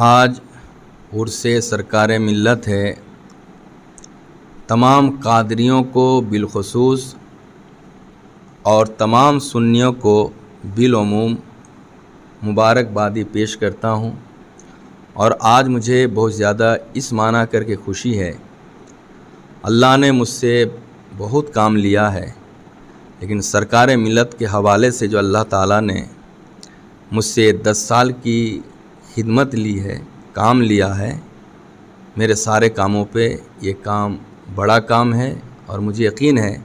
آج عرس سرکار ملت ہے۔ تمام قادریوں کو بالخصوص اور تمام سنیوں کو بالعموم مبارکبادی پیش کرتا ہوں، اور آج مجھے بہت زیادہ اس معنی کر کے خوشی ہے، اللہ نے مجھ سے بہت کام لیا ہے، لیکن سرکار ملت کے حوالے سے جو اللہ تعالیٰ نے مجھ سے 10 سال کی خدمت لی ہے، کام لیا ہے، میرے سارے کاموں پہ یہ کام بڑا کام ہے، اور مجھے یقین ہے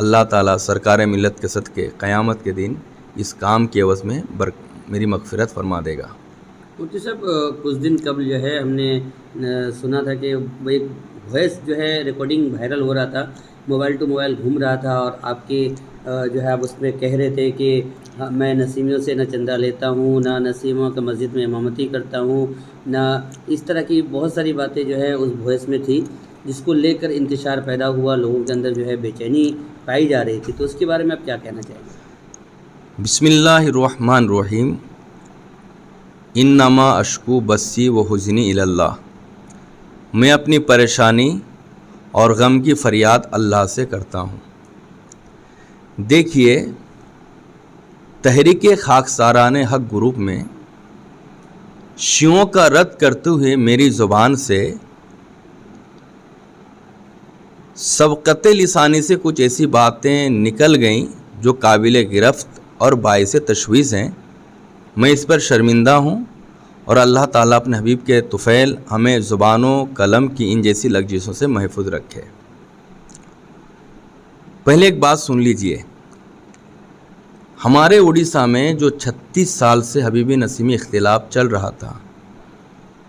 اللہ تعالیٰ سرکار ملت کے صدقے قیامت کے دن اس کام کے عوض میں میری مغفرت فرما دے گا۔ مفتی صاحب، کچھ دن قبل جو ہے ہم نے سنا تھا کہ ایک وائس جو ہے ریکارڈنگ وائرل ہو رہا تھا، موبائل ٹو موبائل گھوم رہا تھا، اور آپ کے جو ہے آپ اس میں کہہ رہے تھے کہ میں نسیمیوں سے نہ چندہ لیتا ہوں، نہ نسیموں کے مسجد میں امامتی کرتا ہوں، نہ اس طرح کی بہت ساری باتیں جو ہے اس وائس میں تھی، جس کو لے کر انتشار پیدا ہوا، لوگوں کے اندر جو ہے بے چینی پائی جا رہی تھی، تو اس کے بارے میں آپ کیا کہنا چاہیں گے؟ بسم اللہ الرحمن الرحیم۔ انما اشکو بسی و حزنی الی اللہ، میں اپنی پریشانی اور غم کی فریاد اللہ سے کرتا ہوں۔ دیکھیے، تحریک خاکساران حق گروپ میں شیعوں کا رد کرتے ہوئے میری زبان سے سبقت لسانی سے کچھ ایسی باتیں نکل گئیں جو قابل گرفت اور باعث تشویش ہیں۔ میں اس پر شرمندہ ہوں، اور اللہ تعالیٰ اپنے حبیب کے طفیل ہمیں زبان و قلم کی ان جیسی لغزشوں سے محفوظ رکھے۔ پہلے ایک بات سن لیجئے، ہمارے اڑیسہ میں جو 36 سال سے حبیبی نسیمی اختلاف چل رہا تھا،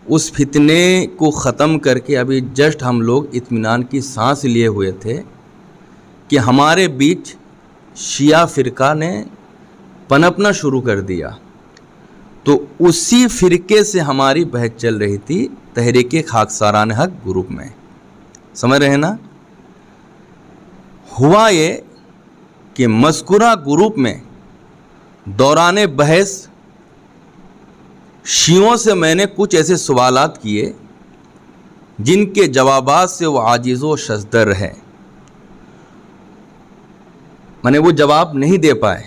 اس فتنے کو ختم کر کے ابھی جسٹ ہم لوگ اطمینان کی سانس لیے ہوئے تھے کہ ہمارے بیچ شیعہ فرقہ نے پنپنا شروع کر دیا، تو اسی فرقے سے ہماری بحث چل رہی تھی تحریک خاکساران حق گروپ میں، سمجھ رہے نا؟ ہوا یہ کہ مذکورہ گروپ میں دوران بحث شیعوں سے میں نے کچھ ایسے سوالات کیے جن کے جوابات سے وہ عاجز و شزدر رہے، میں نے وہ جواب نہیں دے پائے،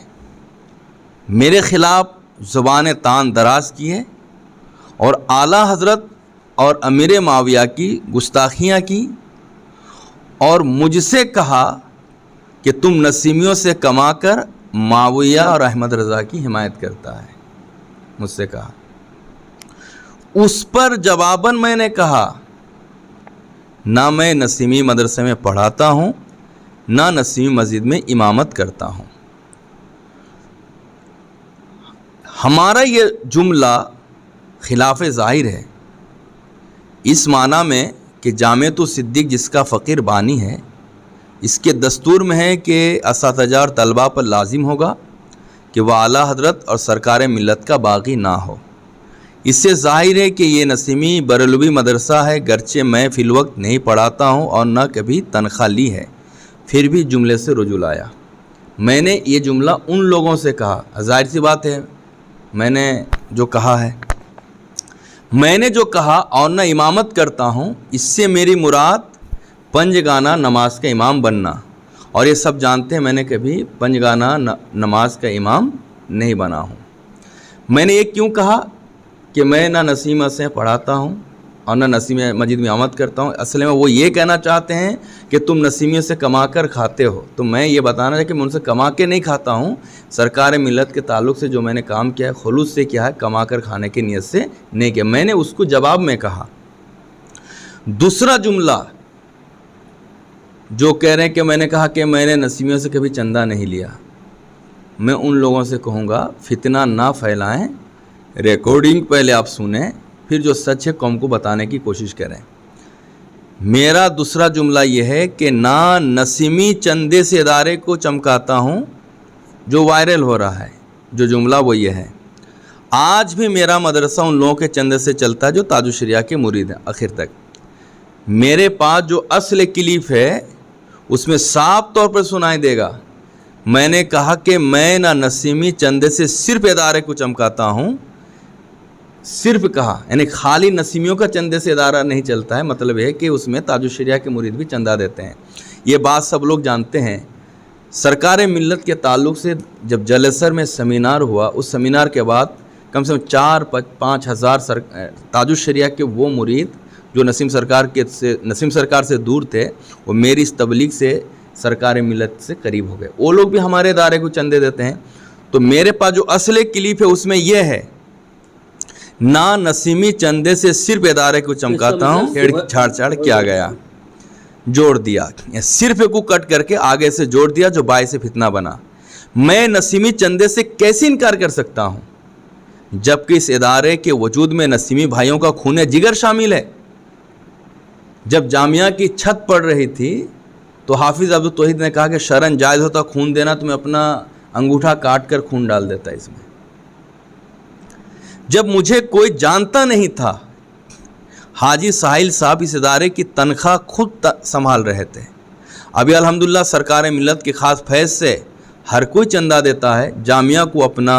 میرے خلاف زبان تان دراز کیے، اور اعلیٰ حضرت اور امیر معاویہ کی گستاخیاں کی، اور مجھ سے کہا کہ تم نسیمیوں سے کما کر معاویہ اور احمد رضا کی حمایت کرتا ہے، مجھ سے کہا۔ اس پر جواباً میں نے کہا، نہ میں نسیمی مدرسے میں پڑھاتا ہوں، نہ نسیمی مسجد میں امامت کرتا ہوں۔ ہمارا یہ جملہ خلاف ظاہر ہے، اس معنی میں کہ جامعۃ الصدیق جس کا فقیر بانی ہے، اس کے دستور میں ہے کہ اساتذہ اور طلباء پر لازم ہوگا کہ وہ اعلیٰ حضرت اور سرکار ملت کا باغی نہ ہو۔ اس سے ظاہر ہے کہ یہ نسیمی بریلوی مدرسہ ہے، گرچہ میں فی الوقت نہیں پڑھاتا ہوں اور نہ کبھی تنخواہ لی ہے، پھر بھی جملے سے رجوع لایا۔ میں نے یہ جملہ ان لوگوں سے کہا، ظاہر سی بات ہے میں نے جو کہا ہے، میں نے جو کہا اور نہ امامت کرتا ہوں، اس سے میری مراد پنجگانہ نماز کا امام بننا، اور یہ سب جانتے ہیں میں نے کبھی پنجگانہ نماز کا امام نہیں بنا ہوں۔ میں نے یہ کیوں کہا کہ میں نہ نسیم سے پڑھاتا ہوں اور نہ نسیم مسجد میں امامت کرتا ہوں؟ اصل میں وہ یہ کہنا چاہتے ہیں کہ تم نسیمیوں سے کما کر کھاتے ہو، تو میں یہ بتانا ہے کہ میں ان سے کما کے نہیں کھاتا ہوں، سرکار ملت کے تعلق سے جو میں نے کام کیا ہے خلوص سے کیا ہے، کما کر کھانے کی نیت سے نہیں کیا۔ میں نے اس کو جواب میں کہا۔ دوسرا جملہ جو کہہ رہے ہیں کہ میں نے کہا کہ میں نے نسیمیوں سے کبھی چندہ نہیں لیا، میں ان لوگوں سے کہوں گا فتنہ نہ پھیلائیں، ریکارڈنگ پہلے آپ سنیں، پھر جو سچ ہے قوم کو بتانے کی کوشش کریں۔ میرا دوسرا جملہ یہ ہے کہ نہ نسیمی چندے سے ادارے کو چمکاتا ہوں جو وائرل ہو رہا ہے، جو جملہ وہ یہ ہے، آج بھی میرا مدرسہ ان لوگوں کے چندے سے چلتا ہے جو تاج الشریعہ کے مرید ہیں۔ آخر تک میرے پاس جو اصل کلپ ہے اس میں صاف طور پر سنائی دے گا، میں نے کہا کہ میں نہ نسیمی چندے سے صرف ادارے کو چمکاتا ہوں، صرف کہا، یعنی خالی نسیمیوں کا چندے سے ادارہ نہیں چلتا ہے، مطلب ہے کہ اس میں تاج الشریعہ کے مرید بھی چندہ دیتے ہیں. یہ بات سب لوگ جانتے ہیں. سرکار ملت کے تعلق سے جب جلسر میں سیمینار ہوا، اس سیمینار کے بعد کم سے کم 4-5 ہزار تاج الشریعہ کے وہ مرید جو نسیم سرکار سے دور تھے، وہ میری اس تبلیغ سے سرکار ملت سے قریب ہو گئے. وہ لوگ بھی ہمارے ادارے کو چندے دیتے ہیں. تو میرے پاس جو اصل کلپ ہے اس میں یہ ہے، نہ نسیمی چندے سے صرف ادارے کو چمکاتا ہوں، چھاڑ چھاڑ کیا گیا، جوڑ دیا، صرف کو کٹ کر کے آگے سے جوڑ دیا جو باعث فتنہ بنا. میں نسیمی چندے سے کیسے انکار کر سکتا ہوں جبکہ اس ادارے کے وجود میں نسیمی بھائیوں کا خون جگر شامل ہے. جب جامعہ کی چھت پڑ رہی تھی تو حافظ عبدالتوحید نے کہا کہ شرعاً جائز ہوتا خون دینا تو میں اپنا انگوٹھا کاٹ کر خون ڈال دیتا اس میں. جب مجھے کوئی جانتا نہیں تھا، حاجی ساحل صاحب اس ادارے کی تنخواہ خود سنبھال رہے تھے. ابھی الحمدللہ سرکار ملت کے خاص فیض سے ہر کوئی چندہ دیتا ہے، جامعہ کو اپنا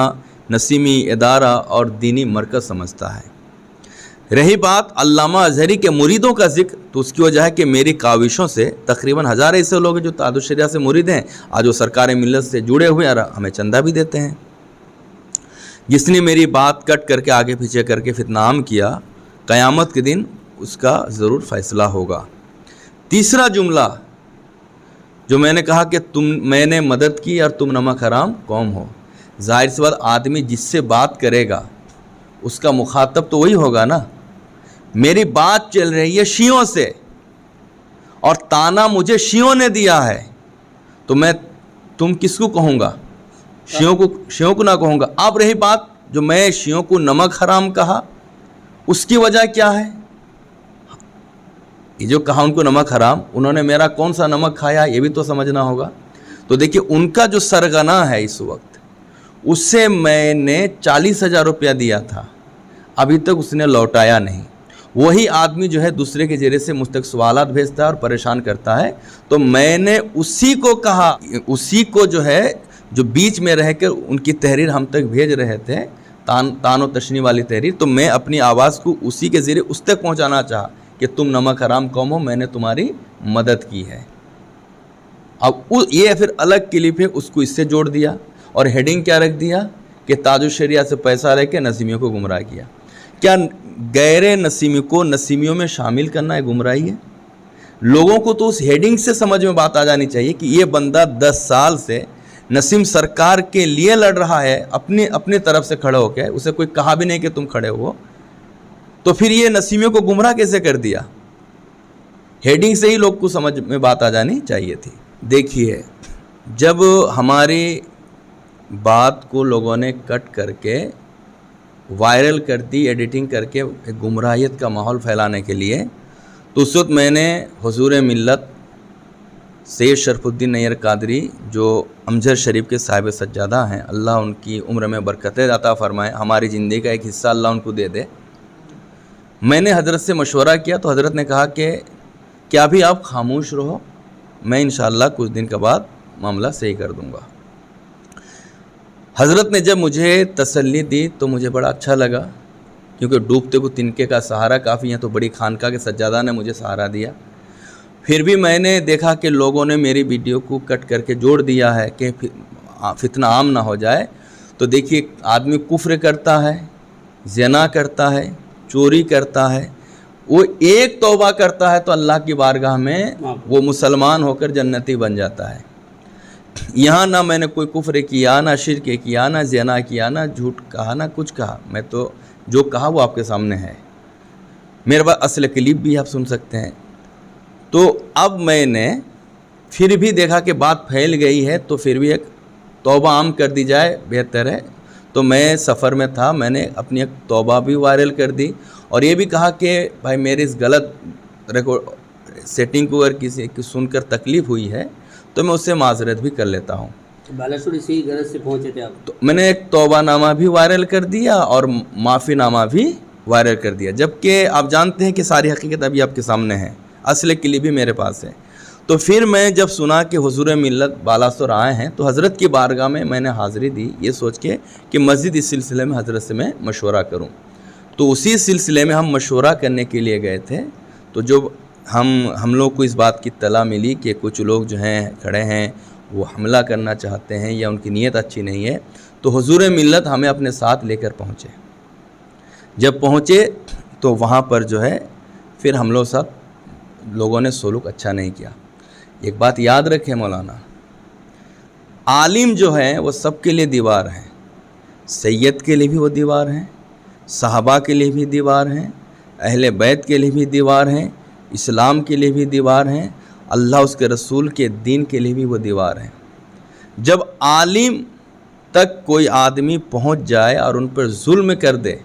نسیمی ادارہ اور دینی مرکز سمجھتا ہے. رہی بات علامہ اظہری کے مریدوں کا ذکر، تو اس کی وجہ ہے کہ میری کاوشوں سے تقریباً 1000 ایسے لوگ ہیں جو تاج الشریعہ سے مرید ہیں، آج وہ سرکار ملت سے جڑے ہوئے اور ہمیں چندہ بھی دیتے ہیں. جس نے میری بات کٹ کر کے آگے پیچھے کر کے فتنہ عام کیا، قیامت کے دن اس کا ضرور فیصلہ ہوگا. تیسرا جملہ جو میں نے کہا کہ میں نے مدد کی اور تم نمک حرام قوم ہو. ظاہر سی بات، آدمی جس سے بات کرے گا اس کا مخاطب تو وہی ہوگا نا. میری بات چل رہی ہے شیعوں سے اور تانا مجھے شیعوں نے دیا ہے، تو میں تم کس کو کہوں گا؟ شیعوں کو نہ کہوں گا. اب رہی بات جو میں شیعوں کو نمک حرام کہا، اس کی وجہ کیا ہے؟ یہ جو کہا ان کو نمک حرام، انہوں نے میرا کون سا نمک کھایا یہ بھی تو سمجھنا ہوگا. تو دیکھیے ان کا جو سرغنہ ہے اس وقت، اس سے میں نے 40,000 روپیہ دیا تھا، ابھی تک اس نے لوٹایا نہیں. وہی آدمی جو ہے دوسرے کے ذریعے سے مجھ تک سوالات بھیجتا ہے اور پریشان کرتا ہے. تو میں نے اسی کو کہا، اسی کو جو ہے جو بیچ میں رہ کر ان کی تحریر ہم تک بھیج رہے تھے، تان و تشنی والی تحریر، تو میں اپنی آواز کو اسی کے ذریعے اس تک پہنچانا چاہا کہ تم نمک حرام قوم ہو، میں نے تمہاری مدد کی ہے. اب یہ پھر الگ کلپ ہے، اس کو اس سے جوڑ دیا اور ہیڈنگ کیا رکھ دیا کہ تاج الشریعہ سے پیسہ لے کے نسیمیوں کو گمراہ کیا. کیا غیر نسیمی کو نسیمیوں میں شامل کرنا ایک گمراہی ہے؟ لوگوں کو تو اس ہیڈنگ سے سمجھ میں بات آ جانی چاہیے کہ یہ بندہ 10 سال سے نسیم سرکار کے لیے لڑ رہا ہے، اپنی طرف سے کھڑے ہو کے، اسے کوئی کہا بھی نہیں کہ تم کھڑے ہو، تو پھر یہ نسیمیوں کو گمراہ کیسے کر دیا؟ ہیڈنگ سے ہی لوگ کو سمجھ میں بات آ جانی چاہیے تھی. دیکھیے، جب ہماری بات کو لوگوں نے کٹ کر کے وائرل کر دی، ایڈیٹنگ کر کے ایک گمراہیت کا ماحول پھیلانے کے لیے، تو اس وقت میں نے حضور ملت سید شرف الدین نیر قادری جو امجد شریف کے صاحب سجادہ ہیں، اللہ ان کی عمر میں برکتیں عطا فرمائے، ہماری زندگی کا ایک حصہ اللہ ان کو دے دے. میں نے حضرت سے مشورہ کیا تو حضرت نے کہا کہ کیا بھی آپ خاموش رہو، میں انشاءاللہ کچھ دن کے بعد معاملہ صحیح کر دوں گا. حضرت نے جب مجھے تسلی دی تو مجھے بڑا اچھا لگا، کیونکہ ڈوبتے کو تنکے کا سہارا کافی ہے، تو بڑی خانقاہ کے سجادہ نے مجھے سہارا دیا. پھر بھی میں نے دیکھا کہ لوگوں نے میری ویڈیو کو کٹ کر کے جوڑ دیا ہے کہ فتنہ عام نہ ہو جائے. تو دیکھیے، آدمی کفر کرتا ہے، زنا کرتا ہے، چوری کرتا ہے، وہ ایک توبہ کرتا ہے تو اللہ کی بارگاہ میں وہ مسلمان ہو کر جنتی بن جاتا ہے. یہاں نہ میں نے کوئی کفر کیا، نہ شرک کیا، نہ زنا کیا، نہ جھوٹ کہا، نہ کچھ کہا. میں تو جو کہا وہ آپ کے سامنے ہے. میرے پاس اصل کلپ بھی آپ سن سکتے ہیں. تو اب میں نے پھر بھی دیکھا کہ بات پھیل گئی ہے تو پھر بھی ایک توبہ عام کر دی جائے بہتر ہے. تو میں سفر میں تھا، میں نے اپنی ایک توبہ بھی وائرل کر دی اور یہ بھی کہا کہ بھائی میری اس غلط سیٹنگ کو اگر کسی کی سن کر تکلیف ہوئی ہے تو میں اس سے معذرت بھی کر لیتا ہوں. بالاسور اسی غرض سے پہنچے تھے آپ؟ تو میں نے ایک توبہ نامہ بھی وائرل کر دیا اور معافی نامہ بھی وائرل کر دیا، جبکہ آپ جانتے ہیں کہ ساری حقیقت ابھی آپ کے سامنے ہے، اصل کلپ بھی میرے پاس ہے. تو پھر میں جب سنا کہ حضور ملت بالاسور آئے ہیں تو حضرت کی بارگاہ میں نے حاضری دی، یہ سوچ کے کہ مسجد اس سلسلے میں حضرت سے میں مشورہ کروں. تو اسی سلسلے میں ہم مشورہ کرنے کے لیے گئے تھے. تو جو ہم لوگ کو اس بات کی اطلاع ملی کہ کچھ لوگ جو ہیں کھڑے ہیں وہ حملہ کرنا چاہتے ہیں یا ان کی نیت اچھی نہیں ہے, تو حضور ملت ہمیں اپنے ساتھ لے کر پہنچے. جب پہنچے تو وہاں پر جو ہے پھر ہم لوگوں نے سلوک اچھا نہیں کیا. ایک بات یاد رکھیں مولانا, عالم جو ہے وہ سب کے لیے دیوار ہیں. سید کے لیے بھی وہ دیوار ہیں, صحابہ کے لیے بھی دیوار ہیں, اہل بیت کے لیے بھی دیوار ہیں, اسلام کے لیے بھی دیوار ہیں, اللہ اس کے رسول کے دین کے لیے بھی وہ دیوار ہیں. جب عالم تک کوئی آدمی پہنچ جائے اور ان پر ظلم کر دے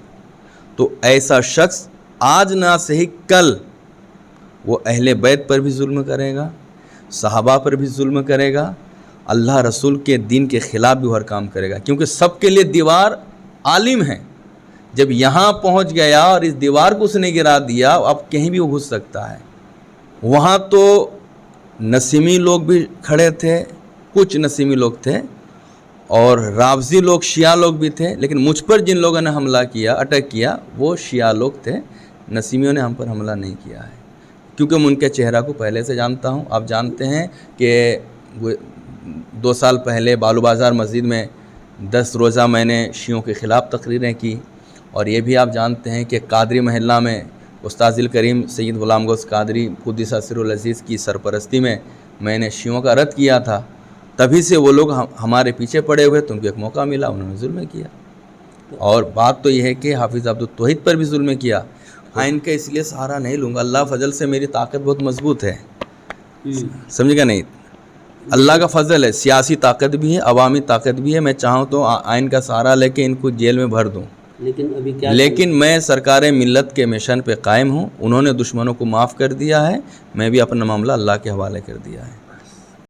تو ایسا شخص آج نہ صحیح کل وہ اہل بیت پر بھی ظلم کرے گا, صحابہ پر بھی ظلم کرے گا, اللہ رسول کے دین کے خلاف بھی ہر کام کرے گا, کیونکہ سب کے لیے دیوار عالم ہیں. جب یہاں پہنچ گیا اور اس دیوار کو اس نے گرا دیا, اب کہیں بھی وہ گھس سکتا ہے. وہاں تو نسیمی لوگ بھی کھڑے تھے, کچھ نسیمی لوگ تھے, اور رافضی لوگ شیعہ لوگ بھی تھے, لیکن مجھ پر جن لوگوں نے حملہ کیا, اٹیک کیا, وہ شیعہ لوگ تھے. نسیمیوں نے ہم پر حملہ نہیں کیا ہے, کیونکہ میں ان کے چہرہ کو پہلے سے جانتا ہوں. آپ جانتے ہیں کہ 2 سال پہلے بالو بازار مسجد میں 10 روزہ میں نے شیعوں کے خلاف تقریریں کی, اور یہ بھی آپ جانتے ہیں کہ قادری محلہ میں استاذ الکریم سید غلام غوث قادری قدس سرہ العزیز کی سرپرستی میں نے شیعوں کا رد کیا تھا. تبھی سے وہ لوگ ہمارے پیچھے پڑے ہوئے, تو ان کو ایک موقع ملا, انہوں نے ظلم کیا. اور بات تو یہ ہے کہ حافظ عبدالتوحید پر بھی ظلم کیا. ان کا اس لیے سہارا نہیں لوں گا, اللہ فضل سے میری طاقت بہت مضبوط ہے, سمجھے گا نہیں, اللہ کا فضل ہے. سیاسی طاقت بھی ہے, عوامی طاقت بھی ہے. میں چاہوں تو آئین کا سہارا لے کے ان کو جیل میں بھر دوں, لیکن میں سرکار ملت کے مشن پہ قائم ہوں. انہوں نے دشمنوں کو معاف کر دیا ہے, میں بھی اپنا معاملہ اللہ کے حوالے کر دیا ہے.